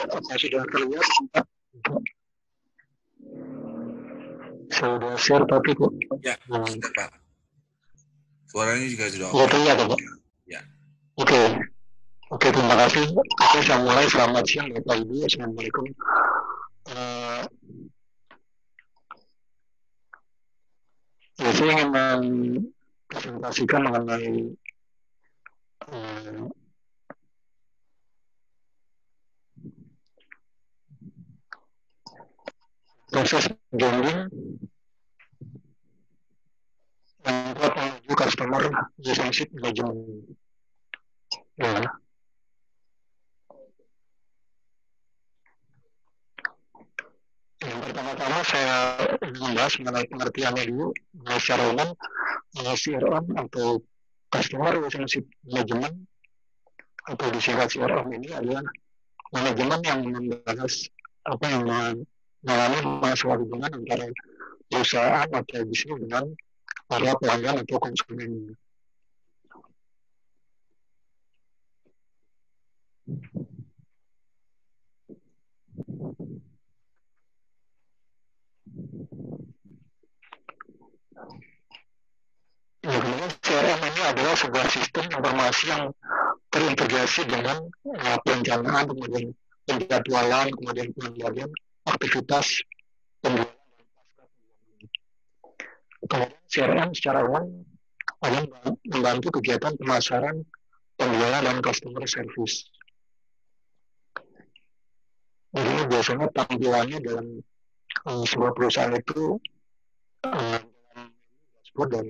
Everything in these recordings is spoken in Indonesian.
Apa sudah terlihat? Saya sudah share tapi kok. Ya, sudah Pak. Suaranya juga sudah oke. Terlihat Pak? Ya. Oke, terima kasih. Oke, saya mulai. Selamat siang Bapak Ibu. Assalamualaikum. Saya ingin mempresentasikan mengenai proses branding yang dapat menuju customer relationship management. Ya. Yang pertama-tama saya ingin membahas mengenai pengertiannya dulu. Secara umum, CRM atau Customer Relationship Management atau disingkat CRM ini adalah manajemen yang membahas yang mengalami masalah hubungan antara perusahaan atau bisnis dengan para pelanggan atau konsumen. Kemudian CRM ini adalah sebuah sistem informasi yang terintegrasi dengan perencanaan, kemudian penjadwalan, kemudian pengendalian aktivitas penjualan. Kemudian CRM secara umum akan membantu kegiatan pemasaran, penjualan, dan customer service. Jadi biasanya tampilannya dalam sebuah perusahaan itu dashboard dan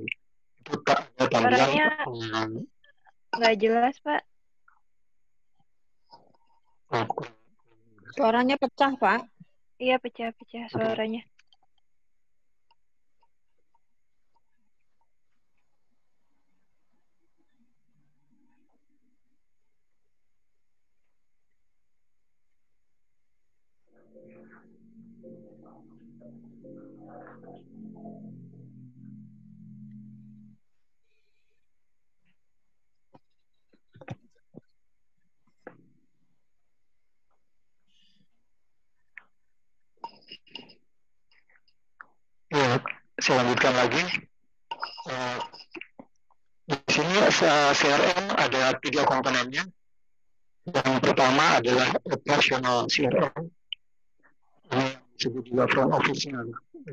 itu tak ada tampilan. Nggak jelas Pak. Suaranya pecah Pak. Iya pecah suaranya. Ya, saya lanjutkan lagi. Di sini CRM ada 3 komponennya. Yang pertama adalah operational CRM. Ini disebut juga front office-nya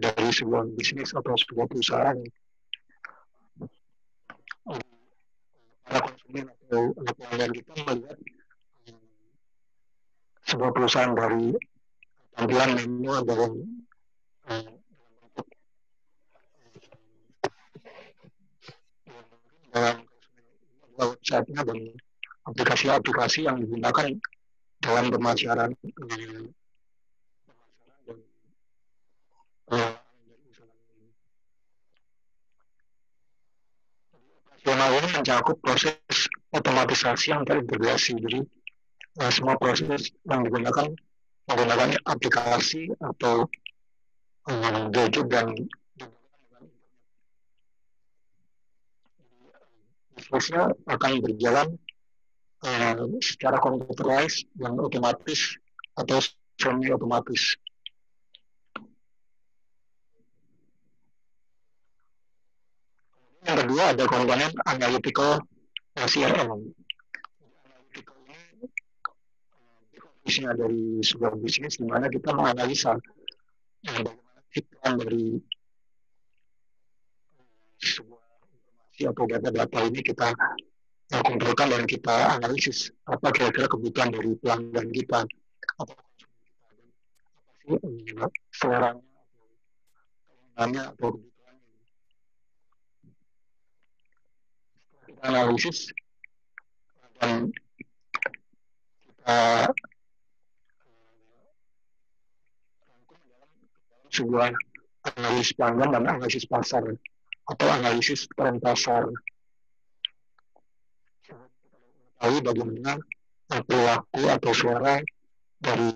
dari sebuah bisnis atau sebuah perusahaan. Para konsumen atau pelanggan kita melihat sebuah perusahaan dari tampilan menu dalam website-nya dan aplikasi-aplikasi yang digunakan dalam pemasaran operasional ini mencakup proses otomatisasi yang terintegrasi. Jadi semua proses yang menggunakan aplikasi atau gadget dan bisnisnya akan berjalan secara computerized dan otomatis atau semi otomatis. Yang kedua ada komponen analytical CRM. Fungsinya dari sebuah bisnis di mana kita menganalisa bagaimana fitrah dari sebuah informasi atau data-data ini kita kumpulkan dan kita analisis apa kira-kira kebutuhan dari pelanggan kita, apa sih seleranya, keinginannya atau kebutuhannya. Kita analisis dan kita sebuah analisis pelanggan dan analisis pasar atau analisis tren pasar. Tahu bagaimana perilaku atau suara dari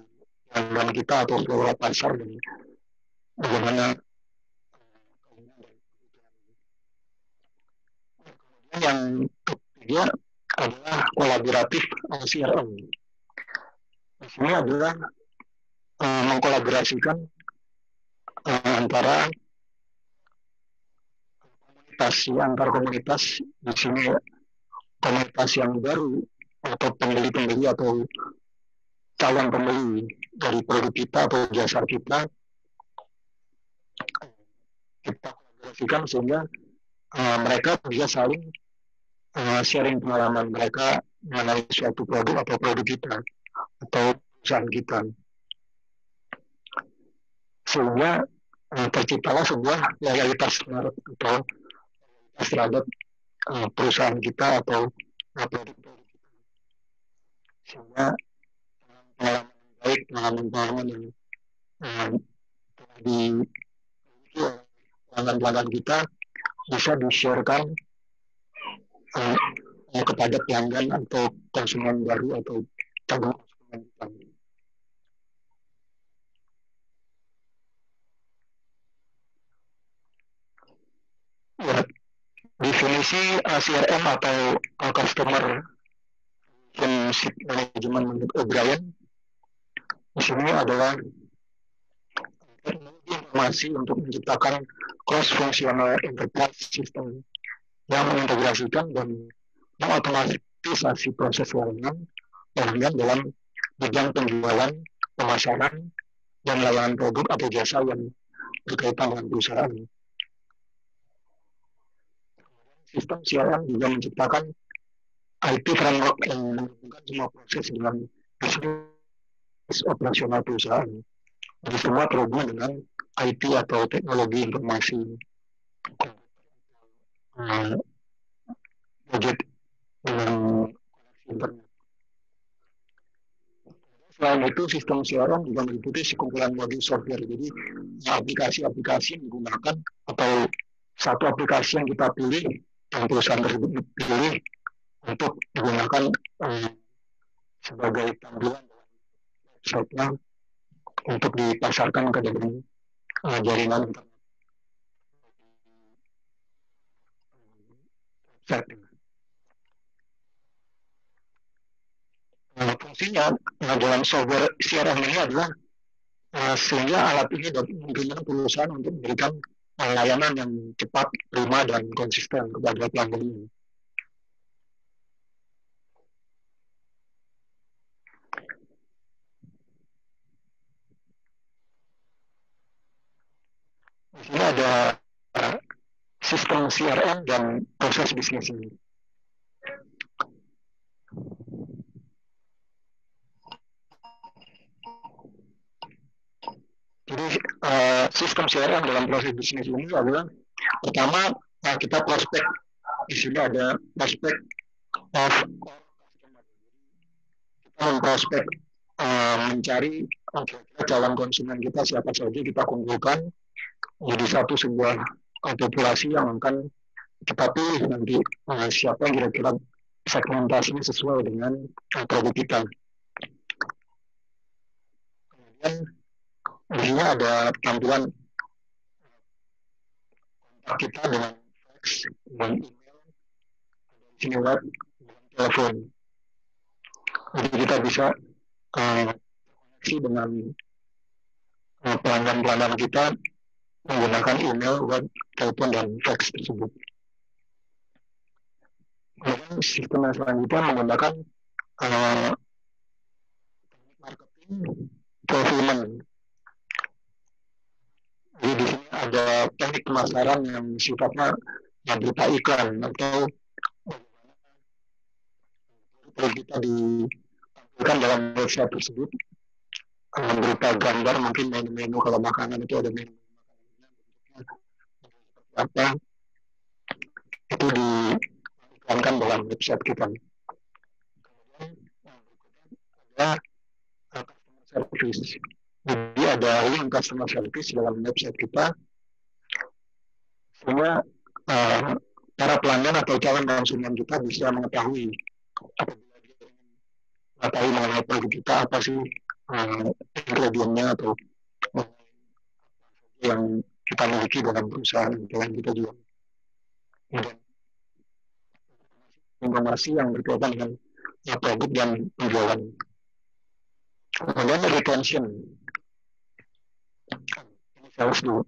pelanggan kita atau suara pasar dan bagaimana yang ketiga adalah kolaboratif CRM. sini adalah mengkolaborasikan antara antar komunitas. Di sini komunitas yang baru atau pembeli-pembeli atau calon pembeli dari produk kita atau jasa kita kolaborasikan sehingga mereka bisa saling sharing pengalaman mereka mengenai suatu produk atau produk kita atau perusahaan kita, sehingga terciptalah sebuah loyalitas atau loyalitas terhadap perusahaan kita atau produk kita, sehingga pengalaman baik, pengalaman yang telah dimiliki oleh pelanggan-pelanggan kita bisa di-sharekan kepada pelanggan atau konsumen baru atau calon konsumen kita. Ya, definisi CRM atau Customer Relationship Management menurut O'Brien di sini adalah teknologi informasi untuk menciptakan cross-functional enterprise system yang mengintegrasikan dan mengotomatisasi proses pelanggan dalam bidang penjualan, pemasaran, dan layanan produk atau jasa yang berkaitan dengan perusahaan. Sistem CRM juga menciptakan IT framework yang menghubungkan semua proses dengan bisnis operasional perusahaan. Jadi semua terhubung dengan IT atau teknologi informasi, gadget dengan internet. Selain itu, sistem CRM juga meliputi sekumpulan modul software. Jadi aplikasi-aplikasi yang digunakan atau satu aplikasi yang kita pilih, yang perusahaan tersebut pilih untuk digunakan sebagai tampilan website-nya untuk dipasarkan ke dalam jaringan internet. Fungsinya dalam software CRM ini adalah sehingga alat ini dapat memungkinkan perusahaan untuk memberikan layanan yang cepat, prima, dan konsisten kepada pelanggan. Di sini ada sistem CRM dan proses bisnis ini. Jadi sistem CRM dalam proses bisnis ini adalah pertama kita prospek. Di sini ada prospek of customer. Kita memprospek mencari calon konsumen kita siapa saja, kita kumpulkan jadi sebuah populasi yang akan kita pilih nanti siapa yang kira-kira segmentasinya sesuai dengan produk kita. Kemudian di sini ada tampilan kontak kita dengan fax, dengan email, di sini web, dengan telepon. Jadi kita bisa koneksi dengan pelanggan-pelanggan kita menggunakan email, web, telepon, dan fax tersebut. Kemudian sistem yang selanjutnya menggunakan marketing fulfillment. Jadi di sini ada teknik pemasaran yang sifatnya berupa iklan atau kita ditampilkan dalam website tersebut berupa gambar, mungkin menu-menu kalau makanan itu ada menu apa itu diiklankan dalam website kita. Kemudian ada customer service. Jadi ada link customer service dalam website kita sehingga para pelanggan atau calon konsumen kita bisa mengetahui mengenai produk kita apa sih ingredientnya atau yang kita miliki dalam perusahaan yang kita jual. Informasi yang berkaitan dengan produk dan penjualan. Kemudian retention, ini sales dulu.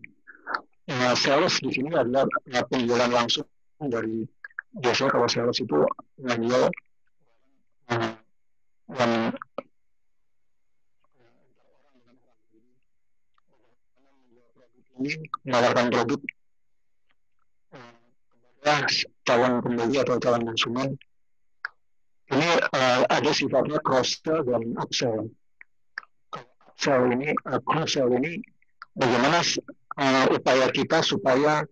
Sales di sini adalah penjualan langsung dari, biasanya kalau sales itu menjual uh, yang ini menawarkan produk kepada calon pembeli atau calon konsumen. Ini ada sifatnya cross sell dan upsell. Cross sell ini bagaimana upaya kita supaya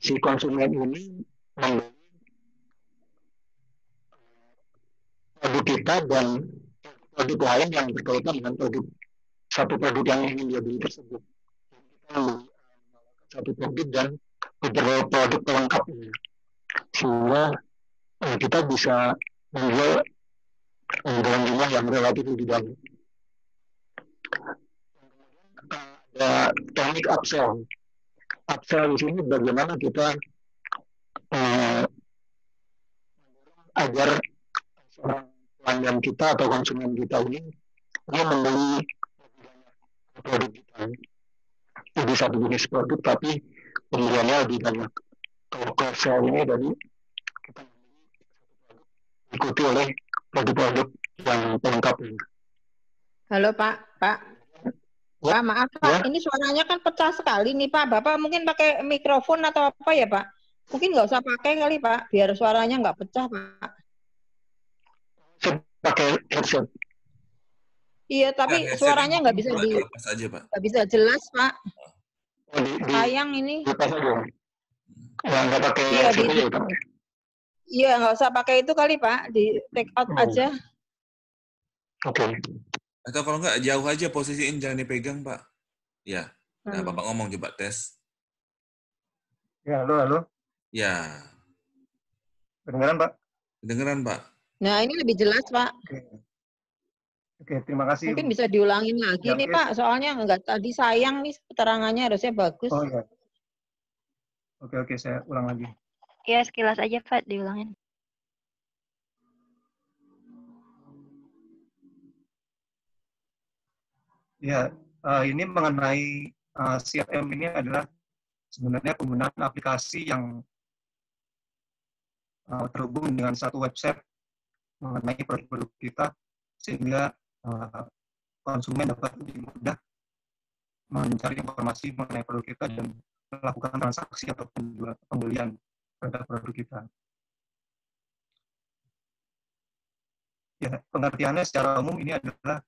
si konsumen ini membeli produk kita dan produk lain yang berkaitan dengan satu produk yang ingin dia beli tersebut. Kita membeli satu produk dan beberapa produk pelengkapnya, sehingga kita bisa menjual dalam jumlah yang relatif lebih banyak. Ada teknik upsell. Upsell di sini bagaimana kita agar seorang pelanggan kita atau konsumen kita ini dia membeli produk kita. Jadi satu jenis produk tapi pembeliannya lebih banyak. Kalau cross-sell ini tadi kita ikuti oleh produk-produk yang pelengkap ini. Halo Pak. Pak, maaf Pak, ini suaranya kan pecah sekali nih Pak. Bapak mungkin pakai mikrofon atau apa ya Pak? Mungkin nggak usah pakai kali Pak, biar suaranya nggak pecah Pak. Saya pakai headset. Iya, tapi Ya, suaranya nggak bisa lepas aja, Pak. nggak bisa jelas Pak. Sayang ini. Lepas aja. Nggak pakai iya, headset aja Pak. Iya, nggak usah pakai itu kali Pak, di take out aja. Oke. Atau kalau nggak jauh aja posisiin, jangan dipegang Pak. Ya. Nah, Bapak ngomong coba tes. Ya, halo. Ya. Kedengeran Pak? Kedengeran Pak. Nah, ini lebih jelas Pak. Oke, terima kasih. Mungkin bisa diulangin lagi nih Pak, soalnya nggak tadi sayang nih keterangannya harusnya bagus. Oh iya. Oke, saya ulang lagi. Ya, sekilas aja Pak, diulangin. Ya, ini mengenai CRM ini adalah sebenarnya penggunaan aplikasi yang terhubung dengan satu website mengenai produk kita, sehingga konsumen dapat lebih mudah mencari informasi mengenai produk kita dan melakukan transaksi atau pembelian terhadap produk kita. Ya, pengertiannya secara umum ini adalah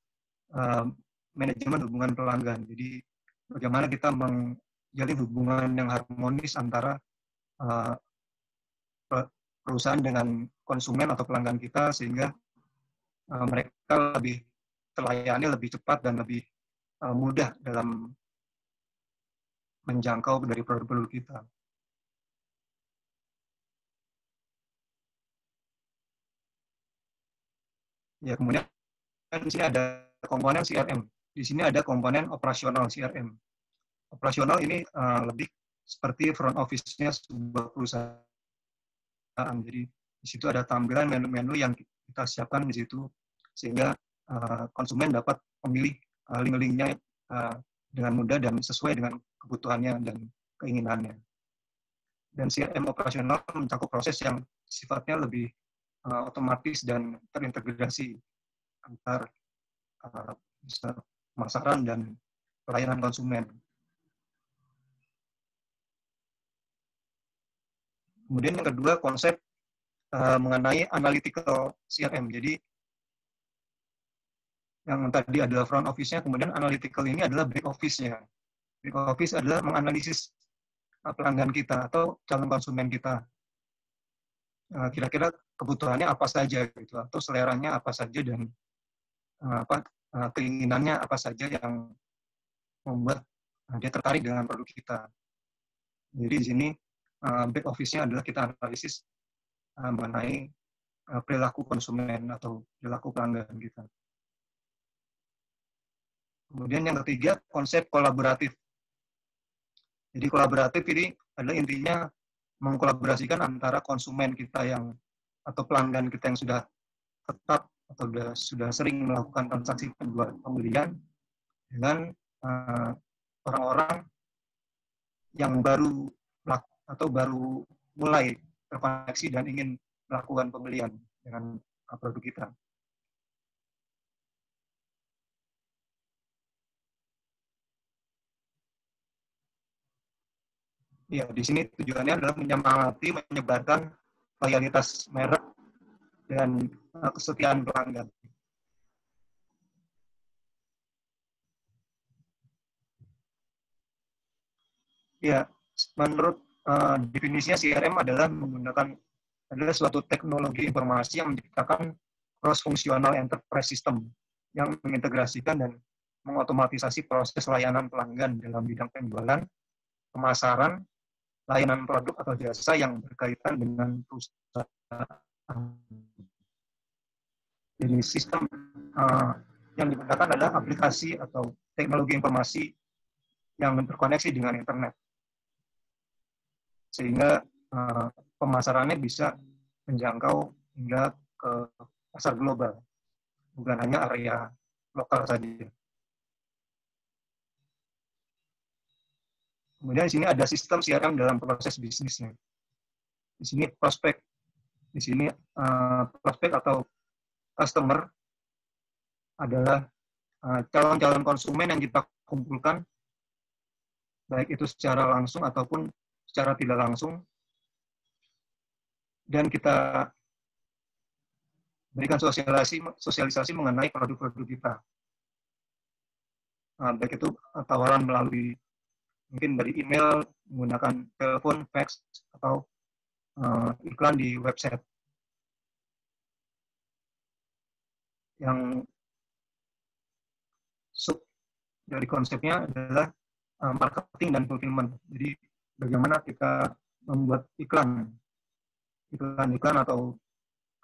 manajemen hubungan pelanggan. Jadi bagaimana kita menjalin hubungan yang harmonis antara perusahaan dengan konsumen atau pelanggan kita, sehingga mereka lebih terlayani lebih cepat dan lebih mudah dalam menjangkau dari produk-produk kita. Ya, kemudian di sini ada komponen CRM. Di sini ada komponen operasional CRM. Operasional ini lebih seperti front office-nya sebuah perusahaan. Jadi di situ ada tampilan menu-menu yang kita siapkan di situ, sehingga konsumen dapat memilih link-linknya dengan mudah dan sesuai dengan kebutuhannya dan keinginannya. Dan CRM operasional mencakup proses yang sifatnya lebih otomatis dan terintegrasi antar pemasaran dan pelayanan konsumen. Kemudian yang kedua, konsep mengenai analytical CRM. Jadi yang tadi adalah front office-nya, kemudian analytical ini adalah back office-nya. Back office adalah menganalisis pelanggan kita atau calon konsumen kita. Kira-kira kebutuhannya apa saja gitu, atau seleranya apa saja, dan keinginannya apa saja yang membuat dia tertarik dengan produk kita. Jadi di sini back office-nya adalah kita analisis mengenai perilaku konsumen atau perilaku pelanggan kita. Kemudian yang ketiga, konsep kolaboratif. Jadi kolaboratif ini adalah intinya mengkolaborasikan antara konsumen kita atau pelanggan kita yang sudah tetap atau sudah sering melakukan transaksi pembelian dengan orang-orang yang baru atau baru mulai terkoneksi dan ingin melakukan pembelian dengan produk kita. Ya, di sini tujuannya adalah menyemangati, menyebarkan loyalitas merek dan kesetiaan pelanggan. Ya, menurut definisinya CRM adalah suatu teknologi informasi yang menciptakan cross-functional enterprise system yang mengintegrasikan dan mengotomatisasi proses layanan pelanggan dalam bidang penjualan, pemasaran, layanan produk atau jasa yang berkaitan dengan perusahaan. Jadi sistem yang digunakan adalah aplikasi atau teknologi informasi yang terkoneksi dengan internet. Sehingga pemasarannya bisa menjangkau hingga ke pasar global, bukan hanya area lokal saja. Kemudian di sini ada sistem CRM dalam proses bisnisnya. Di sini prospek atau customer adalah calon-calon konsumen yang kita kumpulkan, baik itu secara langsung ataupun secara tidak langsung, dan kita berikan sosialisasi mengenai produk-produk kita. Baik itu tawaran melalui mungkin dari email, menggunakan telepon, fax, atau iklan di website. Yang sub dari konsepnya adalah marketing dan fulfillment. Jadi bagaimana kita membuat iklan atau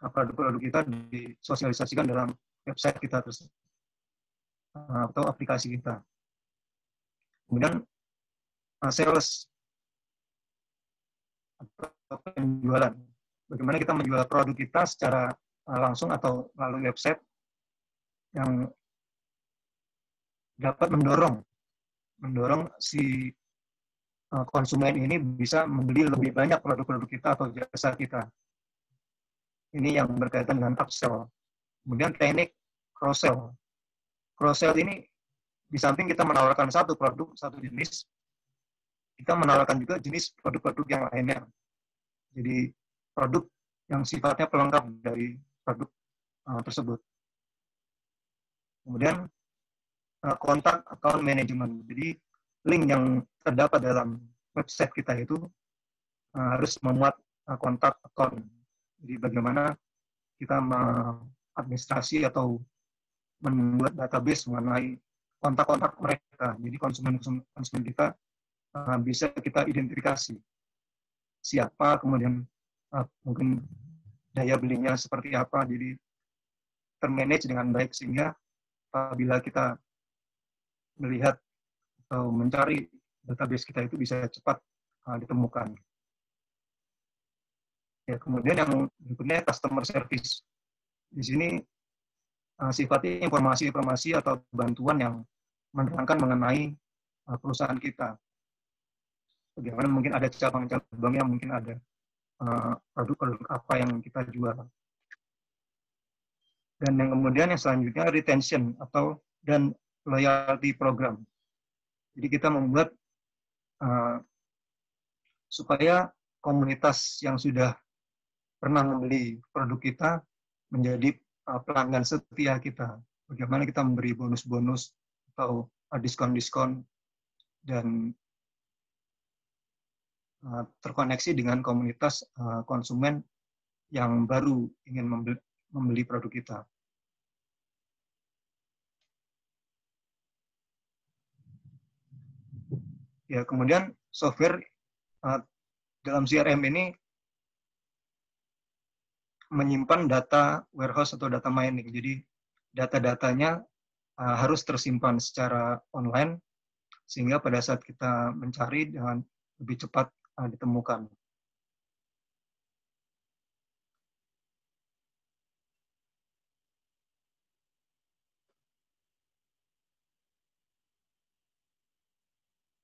produk-produk kita disosialisasikan dalam website kita atau aplikasi kita. Kemudian sales atau penjualan. Bagaimana kita menjual produk kita secara langsung atau melalui website yang dapat mendorong si konsumen ini bisa membeli lebih banyak produk-produk kita atau jasa kita. Ini yang berkaitan dengan upsell. Kemudian teknik cross-sell. Cross-sell ini di samping kita menawarkan satu produk, satu jenis, kita menawarkan juga jenis produk-produk yang lainnya. Jadi produk yang sifatnya pelengkap dari produk tersebut. Kemudian kontak account management. Jadi link yang terdapat dalam website kita itu harus memuat kontak account. Jadi bagaimana kita mengadministrasi atau membuat database mengenai kontak-kontak mereka. Jadi konsumen kita bisa kita identifikasi siapa, kemudian mungkin daya belinya seperti apa, jadi termanage dengan baik sehingga apabila kita melihat atau mencari database kita itu bisa cepat ditemukan. Ya, kemudian yang berikutnya customer service. Di sini sifatnya informasi-informasi atau bantuan yang menerangkan mengenai perusahaan kita. Bagaimana mungkin ada cabang-cabang yang mungkin ada produk-produk apa yang kita jual. Dan yang kemudian yang selanjutnya retention dan loyalty program. Jadi kita membuat supaya komunitas yang sudah pernah membeli produk kita menjadi pelanggan setia kita. Bagaimana kita memberi bonus-bonus atau diskon-diskon dan terkoneksi dengan komunitas konsumen yang baru ingin membeli produk kita. Ya, kemudian software dalam CRM ini menyimpan data warehouse atau data mining. Jadi data-datanya harus tersimpan secara online sehingga pada saat kita mencari dengan lebih cepat ditemukan.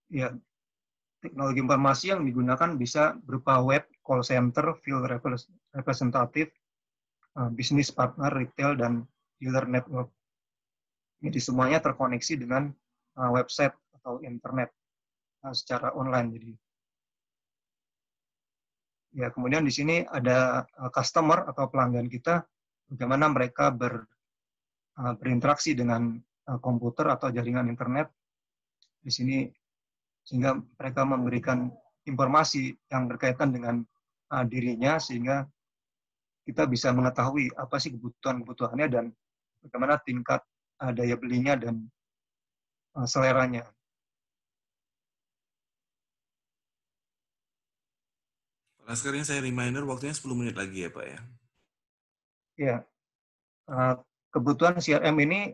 Ya, teknologi informasi yang digunakan bisa berupa web, call center, field representative, bisnis partner, retail, dan dealer network. Jadi semuanya terkoneksi dengan website atau internet secara online. Jadi ya, kemudian di sini ada customer atau pelanggan kita, bagaimana mereka berinteraksi dengan komputer atau jaringan internet di sini, sehingga mereka memberikan informasi yang berkaitan dengan dirinya, sehingga kita bisa mengetahui apa sih kebutuhan-kebutuhannya dan bagaimana tingkat daya belinya dan seleranya. Nah, sekarang saya reminder, waktunya 10 menit lagi ya Pak ya. Ya, kebutuhan CRM ini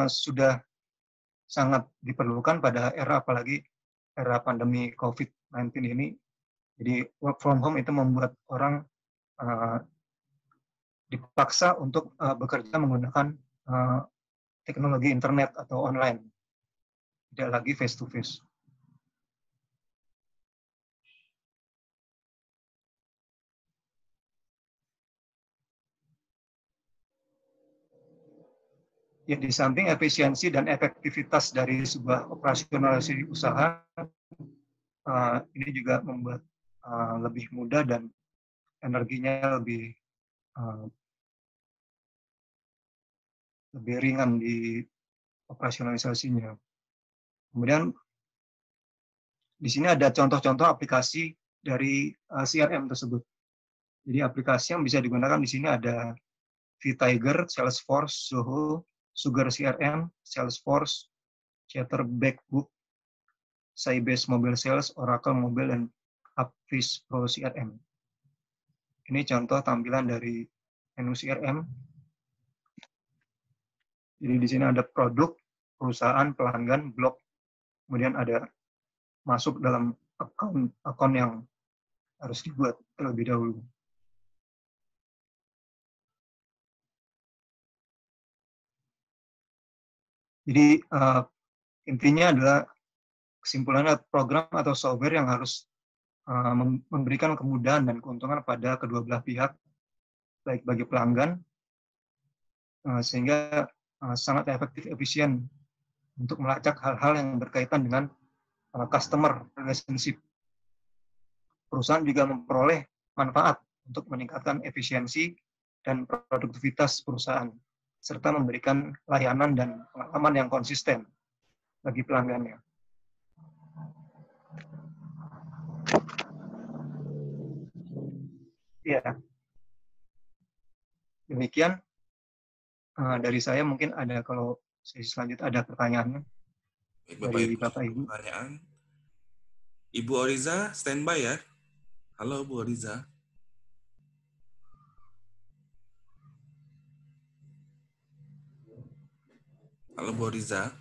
sudah sangat diperlukan pada era, apalagi era pandemi COVID-19 ini. Jadi work from home itu membuat orang dipaksa untuk bekerja menggunakan teknologi internet atau online, tidak lagi face to face. Ya, di samping efisiensi dan efektivitas dari sebuah operasionalisasi usaha, ini juga membuat lebih mudah dan energinya lebih ringan di operasionalisasinya. Kemudian di sini ada contoh-contoh aplikasi dari CRM tersebut. Jadi aplikasi yang bisa digunakan di sini ada vTiger, Salesforce, Zoho, Sugar CRM, Salesforce, Chatterback Book, Sybase Mobile Sales, Oracle Mobile, dan Upfish Pro CRM. Ini contoh tampilan dari menu CRM. Jadi di sini ada produk, perusahaan, pelanggan, blog, kemudian ada masuk dalam akun yang harus dibuat terlebih dahulu. Jadi intinya adalah kesimpulannya program atau software yang harus memberikan kemudahan dan keuntungan pada kedua belah pihak, baik bagi pelanggan, sehingga sangat efektif, efisien untuk melacak hal-hal yang berkaitan dengan customer relationship. Perusahaan juga memperoleh manfaat untuk meningkatkan efisiensi dan produktivitas perusahaan, serta memberikan layanan dan pengalaman yang konsisten bagi pelanggannya. Ya, demikian dari saya. Mungkin ada, kalau sesi selanjutnya ada pertanyaannya. Baik, Bapak Ibu. Pertanyaan. Ibu Oriza, standby ya. Halo Bu Oriza. Halo Bu Oriza.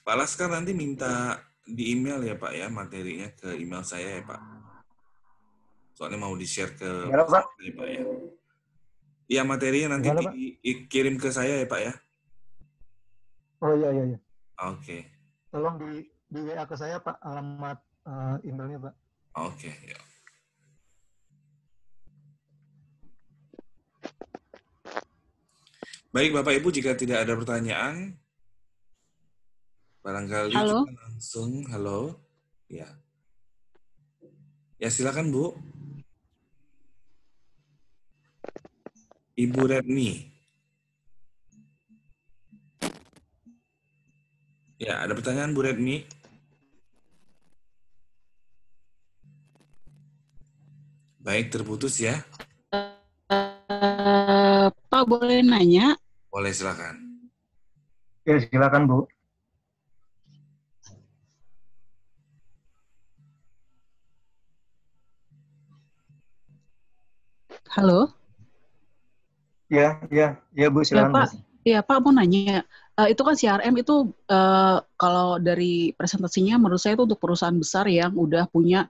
Pak Laskar nanti minta di email ya Pak ya, materinya ke email saya ya Pak. Soalnya mau di-share ke Pak ya. Iya, materinya nanti dikirim ke saya ya Pak ya. Oh iya. Oke. Tolong di WA ke saya Pak, alamat emailnya Pak. Oke, ya. Baik Bapak Ibu, jika tidak ada pertanyaan, barangkali kita langsung, halo. Ya. Ya, silakan Bu. Ibu Redmi. Ya, ada pertanyaan Bu Redmi? Baik, terputus ya. Pak, boleh nanya? Boleh, silakan. Ya, silakan Bu. Halo? Ya Bu, silakan. Ya Pak, ya Pak mau nanya, itu kan CRM itu kalau dari presentasinya menurut saya itu untuk perusahaan besar yang udah punya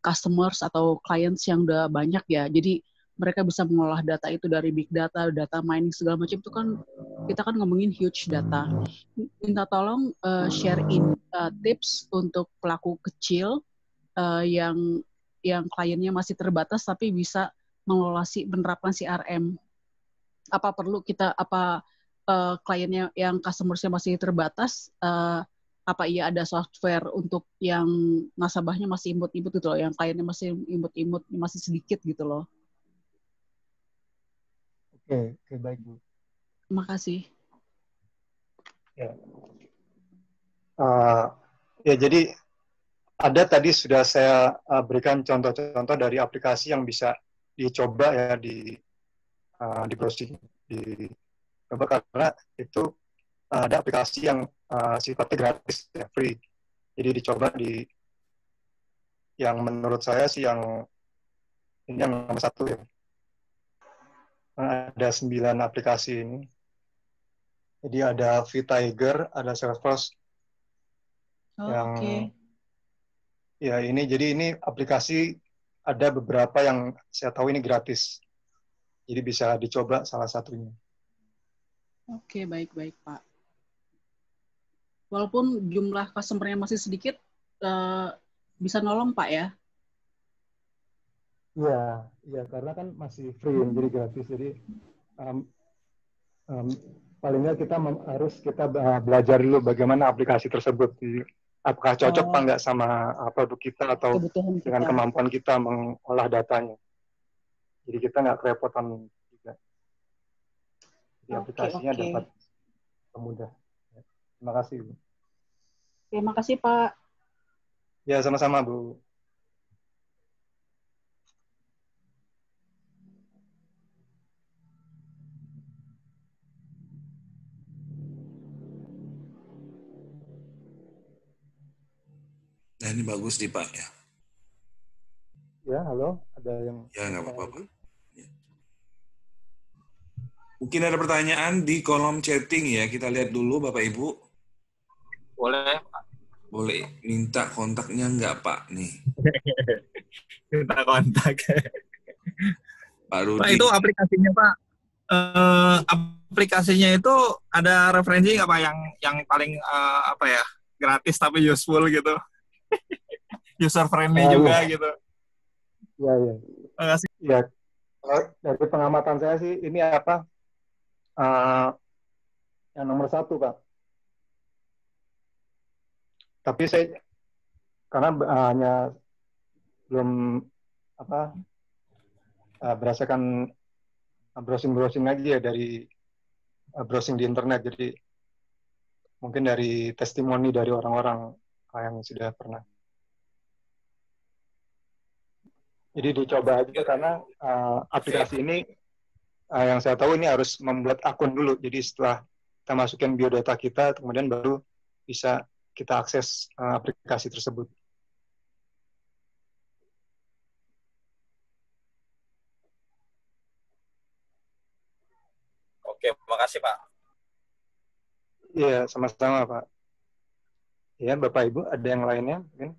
customers atau clients yang udah banyak ya. Jadi mereka bisa mengolah data itu dari big data, data mining segala macam itu kan kita kan ngomongin huge data. Minta tolong share tips untuk pelaku kecil yang kliennya masih terbatas tapi bisa menerapkan CRM. Apa perlu kita kliennya yang customer-nya masih terbatas, apa iya ada software untuk yang nasabahnya masih imut-imut gitu loh, yang kliennya masih imut-imut, masih sedikit gitu loh. Oke, baik Bu. Terima kasih. Ya. Ya, jadi ada tadi sudah saya berikan contoh-contoh dari aplikasi yang bisa dicoba ya di browsing, dicoba karena itu ada aplikasi yang sifatnya gratis ya, free. Jadi dicoba yang menurut saya sih ini yang nomor 1 ya. Ada 9 aplikasi ini. Jadi ada vTiger, ada Salesforce. Oke. Ya jadi ini aplikasi ada beberapa yang saya tahu ini gratis. Jadi bisa dicoba salah satunya. Oke, baik Pak. Walaupun jumlah customer-nya masih sedikit, bisa nolong Pak ya? Iya, karena kan masih free, jadi gratis. Jadi paling nggak harus kita belajar dulu bagaimana aplikasi tersebut. Apakah cocok apa nggak sama produk kita atau kebutuhan dengan kita. kemampuan kita mengolah datanya. Jadi kita nggak kerepotan juga. Jadi aplikasinya dapat mudah. Terima kasih, Bu. Terima kasih, Pak. Ya, sama-sama, Bu. Nah, ini bagus nih, Pak. Ya, halo. Ada yang... Ya, nggak apa-apa, Pak. Ya. Mungkin ada pertanyaan di kolom chatting ya. Kita lihat dulu, Bapak Ibu. Boleh, Pak. Boleh. Minta kontaknya nggak, Pak? Nih. Minta kontak. Pak Rudi. Pak, itu aplikasinya, Pak. Aplikasinya itu ada referensi nggak, Pak? Yang paling gratis tapi useful gitu. User friendly juga gitu. Iya. Terima kasih. Ya, dari pengamatan saya sih ini yang nomor 1, Pak. Tapi saya karena hanya belum berdasarkan browsing aja ya dari browsing di internet, jadi mungkin dari testimoni dari orang-orang yang sudah pernah. Jadi dicoba aja karena aplikasi ini yang saya tahu ini harus membuat akun dulu. Jadi setelah kita masukin biodata kita, kemudian baru bisa kita akses aplikasi tersebut. Oke, makasih, Pak. Iya, sama-sama, Pak. Ya, Bapak Ibu, ada yang lainnya mungkin?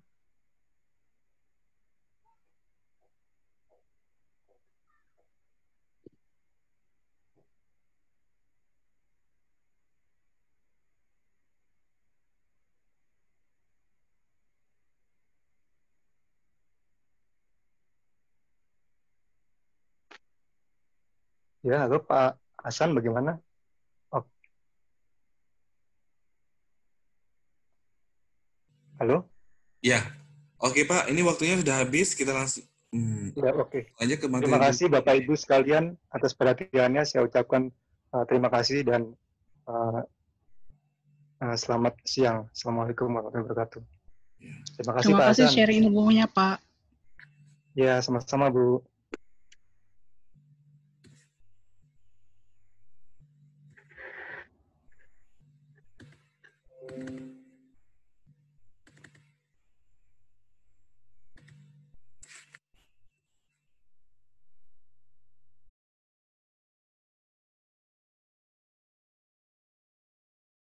Ya, halo Pak Hasan, bagaimana? Halo? Ya, oke Pak. Ini waktunya sudah habis. Kita langsung. Ya, oke. Aja ke materi. Terima kasih Bapak Ibu sekalian atas perhatiannya. Saya ucapkan terima kasih dan selamat siang. Assalamualaikum warahmatullahi wabarakatuh. Terima kasih Pak Hasan. Terima kasih sharing ilmunya Pak. Ya, sama-sama Bu.